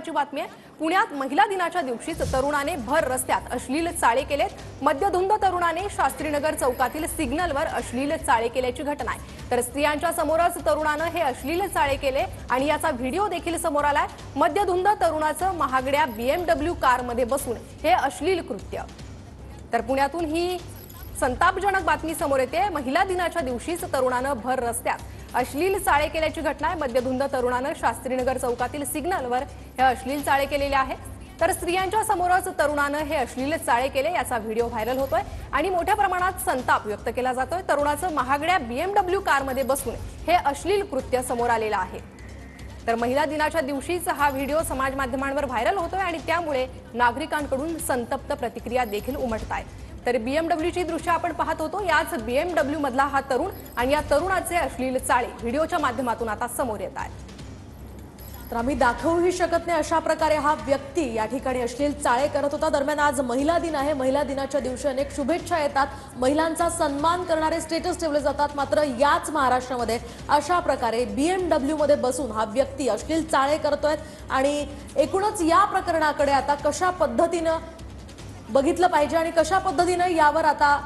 महत्त्वाची बातमी आहे। पुण्यात महिला दिनाच्या दिवशीच तरुणाने भर रस्त्यात अश्लील चाळे केलेत। मद्यधुंद तरुणाने शास्त्रीनगर चौकातील सिग्नलवर अश्लील चाळे केल्याची घटना आहे। तर स्त्रियांच्या समोरच तरुणाने हे अश्लील चाळे केले आणि याचा व्हिडिओ देखील समोर आलाय। मद्यधुंद तरुणाचं महागड्या BMW कारमध्ये बसून हे अश्लील कृत्य। तर पुण्यातून ही संतापजनक बातमी समोर येते। महिला दिनाच्या दिवशीच तरुणाने भर रस्त्यात अश्लील चाळे केल्याची घटना आहे। मद्यधुंद तरुणाने शास्त्रीनगर चौकातील सिग्नलवर हे अश्लील चाळे केलेले आहे। तर स्त्रियांच्या समोरच तरुणाने हे अश्लील चाळे केले, याचा व्हिडिओ व्हायरल होतोय आणि मोठ्या प्रमाणात संताप व्यक्त केला जातोय। तरुणाचं महागड्या BMW कारमध्ये बसून हे अश्लील कृत्य समोर आलेलं आहे। तर महिला दिनाच्या दिवशीच हा व्हिडिओ समाज माध्यमांवर व्हायरल होतोय आणि त्यामुळे नागरिकांकडून संतप्त प्रतिक्रिया देखील उमटतायत। तर BMWची दृश्य आपण पाहत होतो, याच BMW मधला हा तरुण आणि या तरुणाचे अश्लील चाळे व्हिडिओच्या माध्यमातून आता समोर येत आहेत। तर आम्ही दाखवूही शकत नाही अशा प्रकारे हा व्यक्ती या ठिकाणी अश्लील चाळे करत होता। दरम्यान आज महिला दिन आहे। महिला दिनाच्या दिवशी अनेक शुभेच्छा येतात, महिलांचा सन्मान करणारे स्टेटस ठेवले जातात। मात्र याच महाराष्ट्रामध्ये अशा प्रकारे BMW मध्ये बसून हा व्यक्ती अश्लील चाळे करतोय आणि एकूणच या प्रकरणाकडे आता कशा पद्धतीने बघितलं पाहिजे आणि कशा पद्धतीने यावर आता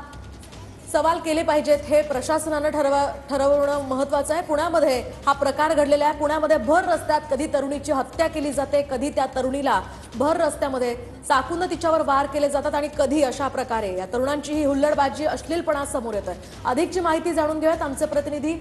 सवाल केले पाहिजेत हे प्रशासनाने ठरवणं महत्त्वाचं आहे। पुण्यामध्ये हा प्रकार घडलेला आहे। पुण्यामध्ये भर रस्त्यात कधी तरुणीची हत्या केली जाते, कधी त्या तरुणीला भर रस्त्यामध्ये चाकून तिच्यावर वार केले जातात आणि कधी अशा प्रकारे या तरुणांची ही हुल्लडबाजी अश्लीलपणा समोर येतोय। अधिकची माहिती जाणून घेऊयात, आमचे प्रतिनिधी